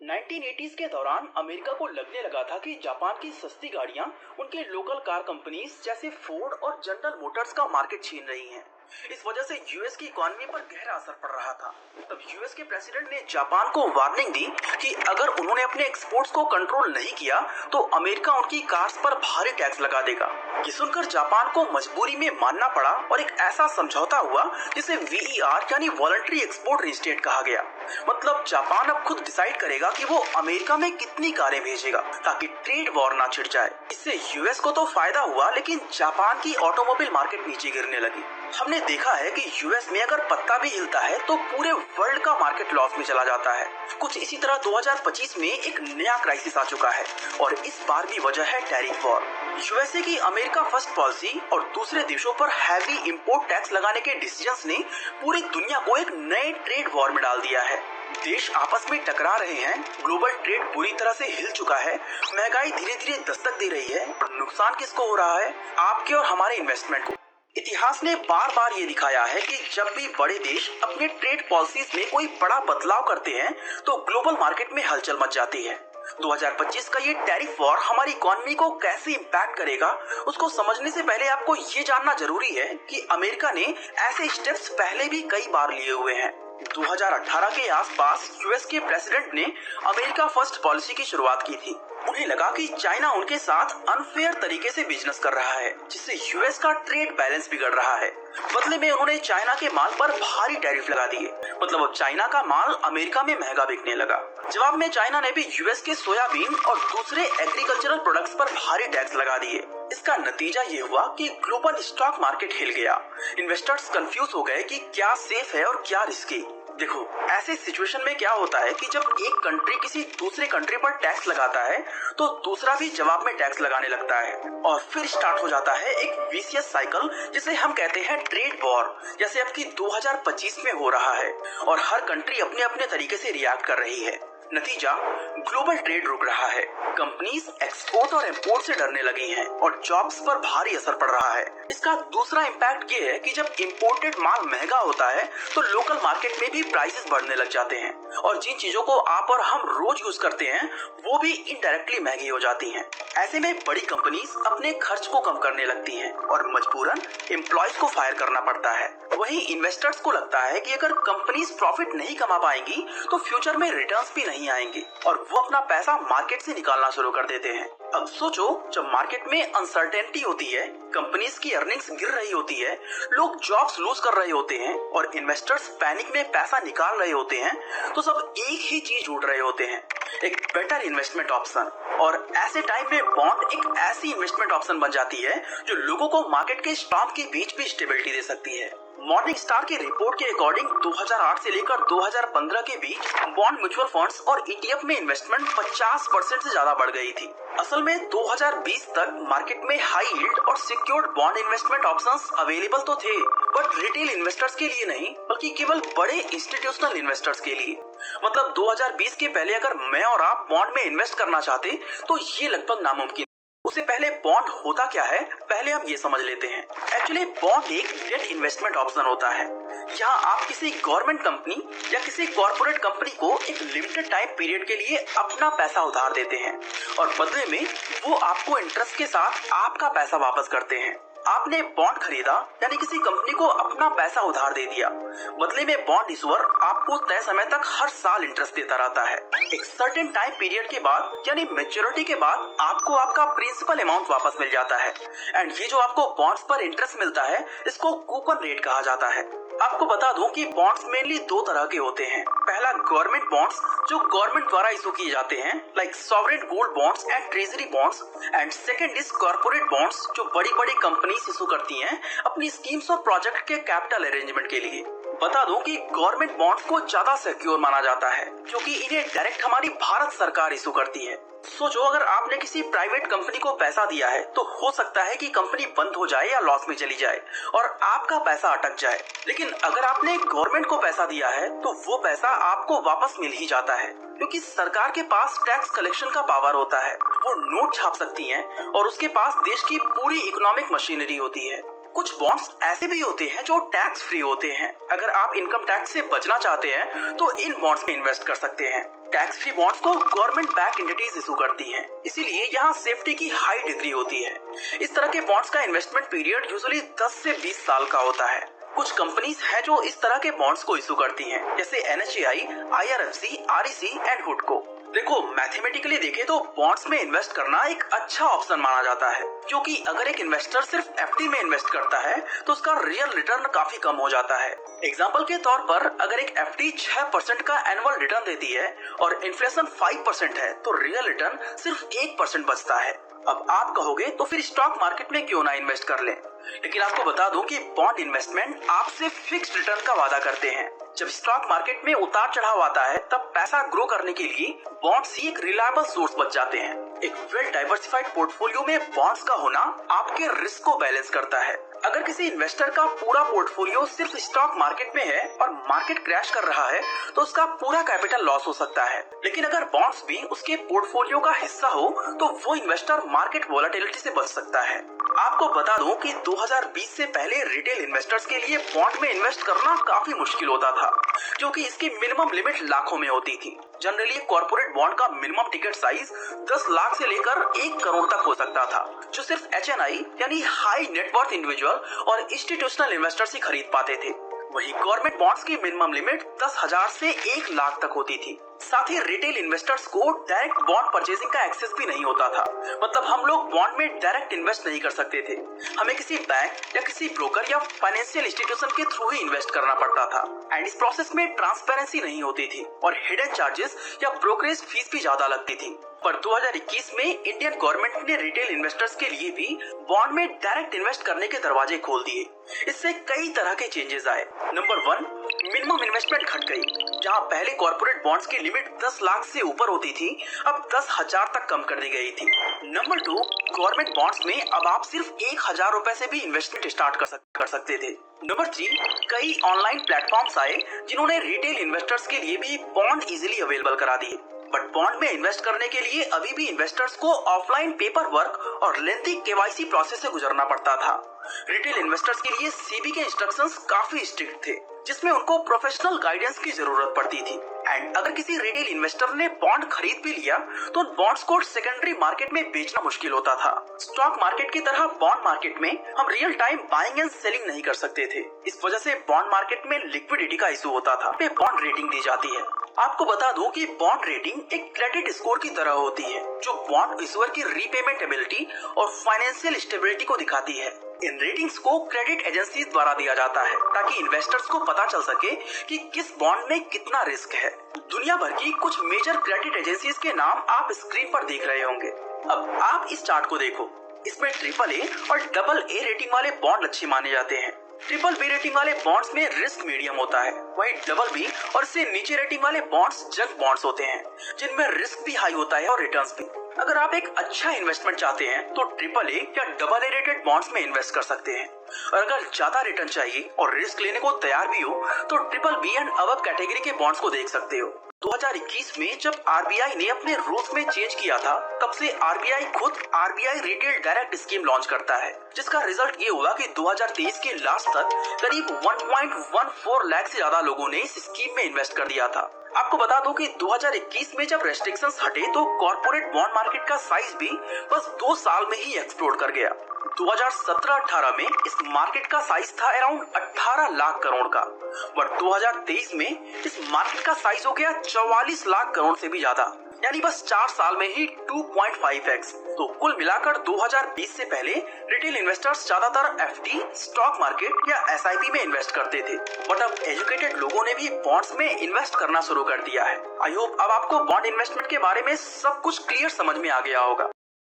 1980s के दौरान America को लगने लगा था कि जापान की सस्ती गाड़ियां उनके लोकल कार कंपनीज जैसे फोर्ड और जनरल मोटर्स का मार्केट छीन रही हैं। इस वजह से यूएस की इकोनॉमी पर गहरा असर पड़ रहा था। तब यूएस के प्रेसिडेंट ने जापान को वार्निंग दी कि अगर उन्होंने अपने एक्सपोर्ट्स को कंट्रोल नहीं किया तो अमेरिका उनकी कार्स पर भारी टैक्स लगा देगा। ये सुनकर जापान को मजबूरी में मानना पड़ा और एक ऐसा समझौता हुआ जिसे वीईआर यानी वॉलंटरी एक्सपोर्ट रिस्ट्रेंट कहा गया। मतलब जापान अब खुद डिसाइड करेगा कि वो अमेरिका में कितनी कारें भेजेगा ताकि ट्रेड वॉर ना छिड़ जाए। इससे यूएस को तो फायदा हुआ, लेकिन जापान की ऑटोमोबाइल मार्केट नीचे गिरने लगी। हमने देखा है कि यूएस में अगर पत्ता भी हिलता है तो पूरे वर्ल्ड का मार्केट लॉस में चला जाता है। कुछ इसी तरह 2025 में एक नया क्राइसिस आ चुका है और इस बार भी वजह है टैरिफ वॉर। यूएसए की अमेरिका फर्स्ट पॉलिसी और दूसरे देशों पर हैवी इंपोर्ट टैक्स लगाने के डिसीजंस ने पूरी दुनिया को एक नए ट्रेड वॉर में डाल दिया है। देश आपस में टकरा रहे हैं, ग्लोबल ट्रेड पूरी तरह से हिल चुका है, महंगाई धीरे धीरे दस्तक दे रही है और नुकसान किसको हो रहा है? आपके और हमारे इन्वेस्टमेंट को। इतिहास ने बार बार ये दिखाया है कि जब भी बड़े देश अपने ट्रेड पॉलिसीज में कोई बड़ा बदलाव करते हैं तो ग्लोबल मार्केट में हलचल मच जाती है। 2025 का ये टैरिफ वॉर हमारी इकोनॉमी को कैसे इम्पैक्ट करेगा, उसको समझने से पहले आपको ये जानना जरूरी है कि अमेरिका ने ऐसे स्टेप्स पहले भी कई बार लिए हुए हैं। 2018 के आसपास यूएस के प्रेसिडेंट ने अमेरिका फर्स्ट पॉलिसी की शुरुआत की थी। उन्हें लगा कि चाइना उनके साथ अनफेयर तरीके से बिजनेस कर रहा है, जिससे यूएस का ट्रेड बैलेंस बिगड़ रहा है। बदले में उन्होंने चाइना के माल पर भारी टैरिफ लगा दिए। मतलब अब चाइना का माल अमेरिका में महंगा बिकने लगा। जवाब में चाइना ने भी यूएस के सोयाबीन और दूसरे एग्रीकल्चरल प्रोडक्ट्स पर भारी टैक्स लगा दिए। इसका नतीजा ये हुआ कि ग्लोबल स्टॉक मार्केट हिल गया। इन्वेस्टर्स कंफ्यूज हो गए कि क्या सेफ है और क्या रिस्की। देखो, ऐसे सिचुएशन में क्या होता है कि जब एक कंट्री किसी दूसरे कंट्री पर टैक्स लगाता है तो दूसरा भी जवाब में टैक्स लगाने लगता है और फिर स्टार्ट हो जाता है एक विशियस साइकिल, जिसे हम कहते हैं ट्रेड वॉर, जैसे अब की 2025 में हो रहा है। और हर कंट्री अपने अपने तरीके से रिएक्ट कर रही है। नतीजा, ग्लोबल ट्रेड रुक रहा है, कंपनीज एक्सपोर्ट और इंपोर्ट से डरने लगी हैं और जॉब्स पर भारी असर पड़ रहा है। इसका दूसरा इम्पैक्ट ये है कि जब इंपोर्टेड माल महंगा होता है तो लोकल मार्केट में भी प्राइसेस बढ़ने लग जाते हैं और जिन चीजों को आप और हम रोज यूज करते हैं वो भी इनडायरेक्टली महंगी हो जाती हैं। ऐसे में बड़ी कंपनीज अपने खर्च को कम करने लगती हैं और मजबूरन एम्प्लॉयज को फायर करना पड़ता है। वहीं इन्वेस्टर्स को लगता है कि अगर कंपनीज प्रॉफिट नहीं कमा पाएंगी तो फ्यूचर में रिटर्न्स भी नहीं आएंगे और वो अपना पैसा मार्केट से निकालना शुरू कर देते हैं। अब सोचो, जब मार्केट में अनसर्टेनिटी होती है, कंपनीज की अर्निंग्स गिर रही होती है, लोग जॉब्स लूज कर रहे होते हैं और इन्वेस्टर्स पैनिक में पैसा निकाल रहे होते हैं, तो सब एक ही चीज ढूंढ रहे होते हैं, एक बेटर इन्वेस्टमेंट ऑप्शन। और ऐसे टाइम में बॉन्ड एक ऐसी इन्वेस्टमेंट ऑप्शन बन जाती है जो लोगों को मार्केट के स्टॉक के बीच भी स्टेबिलिटी दे सकती है। मॉर्निंग स्टार की रिपोर्ट के अकॉर्डिंग 2008 से लेकर 2015 के बीच बॉन्ड, म्यूचुअल फंड्स और ईटीएफ में इन्वेस्टमेंट 50% से ज्यादा बढ़ गई थी। असल में 2020 तक मार्केट में हाई यील्ड और secured bond investment options available तो थे, बट रिटेल इन्वेस्टर्स के लिए नहीं, बल्कि केवल बड़े इंस्टीट्यूशनल इन्वेस्टर्स के लिए। मतलब 2020 के पहले अगर मैं और आप बॉन्ड में इन्वेस्ट करना चाहते तो ये लगभग नामुमकिन। उससे पहले बॉन्ड होता क्या है, पहले हम ये समझ लेते हैं। एक्चुअली बॉन्ड एक डेट इन्वेस्टमेंट ऑप्शन होता है। यहाँ आप किसी गवर्नमेंट कंपनी या किसी कॉर्पोरेट कंपनी को एक लिमिटेड टाइम पीरियड के लिए अपना पैसा उधार देते हैं और बदले में वो आपको इंटरेस्ट के साथ आपका पैसा वापस करते हैं। आपने बॉन्ड खरीदा, यानी किसी कंपनी को अपना पैसा उधार दे दिया, बदले में बॉन्ड इशूअर आपको तय समय तक हर साल इंटरेस्ट देता रहता है। एक सर्टेन टाइम पीरियड के बाद यानी मैच्योरिटी के बाद आपको आपका प्रिंसिपल अमाउंट वापस मिल जाता है। एंड ये जो आपको बॉन्ड्स पर इंटरेस्ट मिलता है, इसको कूपन रेट कहा जाता है। आपको बता दूं कि बॉन्ड्स मेनली दो तरह के होते हैं। पहला गवर्नमेंट बॉन्ड्स जो गवर्नमेंट द्वारा इशू किए जाते हैं, like sovereign gold bonds and treasury bonds. And second is corporate bonds जो बड़ी बड़ी कंपनीज इशू करती हैं अपनी स्कीम्स और प्रोजेक्ट के कैपिटल अरेंजमेंट के लिए। बता दूं कि गवर्नमेंट बॉन्ड्स को ज्यादा सिक्योर माना जाता है क्योंकि इन्हें डायरेक्ट हमारी भारत सरकार इशू करती है। सोचो, अगर आपने किसी प्राइवेट कंपनी को पैसा दिया है तो हो सकता है कि कंपनी बंद हो जाए या लॉस में चली जाए और आपका पैसा अटक जाए। लेकिन अगर आपने गवर्नमेंट को पैसा दिया है तो वो पैसा आपको वापस मिल ही जाता है क्योंकि सरकार के पास टैक्स कलेक्शन का पावर होता है। वो नोट छाप सकती है और उसके पास देश की पूरी इकोनॉमिक मशीनरी होती है। कुछ बॉन्ड्स ऐसे भी होते हैं जो टैक्स फ्री होते हैं। अगर आप इनकम टैक्स से बचना चाहते हैं तो इन बॉन्ड्स में इन्वेस्ट कर सकते हैं। टैक्स फ्री बॉन्ड्स को गवर्नमेंट बैक एंटिटीज इशू करती हैं, इसीलिए यहाँ सेफ्टी की हाई डिग्री होती है। इस तरह के बॉन्ड्स का इन्वेस्टमेंट पीरियड यूजुअली 10 से 20 साल का होता है। कुछ कंपनीज हैं जो इस तरह के बॉन्ड्स को इशू करती हैं, जैसे NHAI, IRFC, REC एंड हुडको। देखो, मैथमेटिकली देखें तो बॉन्ड्स में इन्वेस्ट करना एक अच्छा ऑप्शन माना जाता है, क्योंकि अगर एक इन्वेस्टर सिर्फ FD में इन्वेस्ट करता है तो उसका रियल रिटर्न काफी कम हो जाता है। एग्जाम्पल के तौर पर अगर एक FD 6% का एनुअल रिटर्न देती है और इन्फ्लेशन 5% है तो रियल रिटर्न सिर्फ 1% बचता है। अब आप कहोगे तो फिर स्टॉक मार्केट में क्यों ना इन्वेस्ट कर लें, लेकिन आपको बता दूं कि बॉन्ड इन्वेस्टमेंट आपसे फिक्स्ड रिटर्न का वादा करते हैं। जब स्टॉक मार्केट में उतार चढ़ाव आता है तब पैसा ग्रो करने के लिए बॉन्ड्स ही एक रिलायबल सोर्स बच जाते हैं। एक वेल डाइवर्सिफाइड पोर्टफोलियो में बॉन्ड्स का होना आपके रिस्क को बैलेंस करता है। अगर किसी इन्वेस्टर का पूरा पोर्टफोलियो सिर्फ स्टॉक मार्केट में है और मार्केट क्रैश कर रहा है तो उसका पूरा कैपिटल लॉस हो सकता है, लेकिन अगर बॉन्ड्स भी उसके पोर्टफोलियो का हिस्सा हो तो वो इन्वेस्टर मार्केट वोलेटिलिटी से बच सकता है। आपको बता दूं कि 2020 से पहले रिटेल इन्वेस्टर्स के लिए बॉन्ड में इन्वेस्ट करना काफी मुश्किल होता था, क्योंकि इसकी मिनिमम लिमिट लाखों में होती थी। जनरली कॉर्पोरेट बॉन्ड का मिनिमम टिकट साइज 10 लाख से लेकर 1 करोड़ तक हो सकता था, जो सिर्फ HNI यानी हाई नेटवर्थ इंडिविजुअल और इंस्टीट्यूशनल इन्वेस्टर्स ही खरीद पाते थे। वही गवर्नमेंट बॉन्ड्स की मिनिमम लिमिट 10,000 से 1 लाख तक होती थी। साथ ही रिटेल इन्वेस्टर्स को डायरेक्ट बॉन्ड परचेजिंग का एक्सेस भी नहीं होता था, मतलब हम लोग बॉन्ड में डायरेक्ट इन्वेस्ट नहीं कर सकते थे। हमें किसी बैंक या किसी ब्रोकर या फाइनेंशियल इंस्टीट्यूशन के थ्रू ही इन्वेस्ट करना पड़ता था एंड इस प्रोसेस में ट्रांसपेरेंसी नहीं होती थी और हिडन चार्जेस या ब्रोकरेज फीस भी ज्यादा लगती थी। पर 2021 में इंडियन गवर्नमेंट ने रिटेल इन्वेस्टर्स के लिए भी बॉन्ड में डायरेक्ट इन्वेस्ट करने के दरवाजे खोल दिए। इससे कई तरह के चेंजेस आए। नंबर 1, मिनिमम इन्वेस्टमेंट घट गई। जहां पहले कॉर्पोरेट बॉन्ड्स की लिमिट 10 लाख से ऊपर होती थी, अब 10,000 तक कम कर दी गई थी। नंबर 2, गवर्नमेंट बॉन्ड्स में अब आप सिर्फ 1,000 रुपए से भी इन्वेस्टमेंट स्टार्ट कर सकते थे। नंबर 3, कई ऑनलाइन प्लेटफॉर्म्स आए जिन्होंने रिटेल इन्वेस्टर्स के लिए भी बॉन्ड इजीली अवेलेबल करा दिए। बट बॉन्ड में इन्वेस्ट करने के लिए अभी भी इन्वेस्टर्स को ऑफलाइन पेपर वर्क और लेंथी KYC प्रोसेस से गुजरना पड़ता था। रिटेल इन्वेस्टर्स के लिए SEBI के इंस्ट्रक्शंस काफी स्ट्रिक्ट थे, जिसमें उनको प्रोफेशनल गाइडेंस की जरूरत पड़ती थी। एंड अगर किसी रिटेल इन्वेस्टर ने बॉन्ड खरीद भी लिया तो बॉन्ड्स को सेकेंडरी मार्केट में बेचना मुश्किल होता था। स्टॉक मार्केट की तरह बॉन्ड मार्केट में हम real time buying and selling नहीं कर सकते थे। इस वजह से बॉन्ड मार्केट में लिक्विडिटी का इशू होता था। पे बॉन्ड रेटिंग दी जाती है। आपको बता दूं कि बॉन्ड रेटिंग एक क्रेडिट स्कोर की तरह होती है, जो बॉन्ड इशूअर की रीपेमेंट एबिलिटी और फाइनेंशियल स्टेबिलिटी को दिखाती है। इन रेटिंग्स को क्रेडिट एजेंसी द्वारा दिया जाता है ताकि इन्वेस्टर्स को पता चल सके कि किस बॉन्ड में कितना रिस्क है। दुनिया भर की कुछ मेजर क्रेडिट एजेंसीज के नाम आप स्क्रीन पर देख रहे होंगे। अब आप इस चार्ट को देखो, इसमें AAA और AA रेटिंग वाले बॉन्ड अच्छे माने जाते हैं। BBB रेटिंग वाले बॉन्ड्स में रिस्क मीडियम होता है, वही BB और इससे नीचे रेटिंग वाले बॉन्ड्स जंक बॉन्ड्स होते हैं, जिनमें रिस्क भी हाई होता है और रिटर्न्स भी। अगर आप एक अच्छा इन्वेस्टमेंट चाहते हैं तो AAA या AA रेटेड बॉन्ड्स में इन्वेस्ट कर सकते हैं, और अगर ज्यादा रिटर्न चाहिए और रिस्क लेने को तैयार भी हो तो BBB एंड अबव कैटेगरी के बॉन्ड्स को देख सकते हो। 2021 में जब RBI ने अपने रूल्स में चेंज किया था, तब से RBI खुद RBI retail direct scheme launch करता है, जिसका रिजल्ट ये हुआ कि 2023 के लास्ट तक करीब 1.14 लाख से ज्यादा लोगों ने इस स्कीम में इन्वेस्ट कर दिया था। आपको बता दूं कि 2021 में जब रेस्ट्रिक्शंस हटे तो कॉर्पोरेट बॉन्ड मार्केट का साइज भी बस 2 साल में ही एक्सप्लोड कर गया। 2017-18 में इस मार्केट का साइज था अराउंड 18 लाख करोड़ का, बट 2023 में इस मार्केट का साइज हो गया 44 लाख करोड़ से भी ज्यादा, यानी बस 4 साल में ही 2.5x। तो कुल मिलाकर 2020 से पहले रिटेल इन्वेस्टर्स ज्यादातर FD, स्टॉक मार्केट या SIP में इन्वेस्ट करते थे, बट अब एजुकेटेड लोगों ने भी बॉन्ड्स में इन्वेस्ट करना शुरू कर दिया है। आई होप अब आपको बॉन्ड इन्वेस्टमेंट के बारे में सब कुछ क्लियर समझ में आ गया होगा।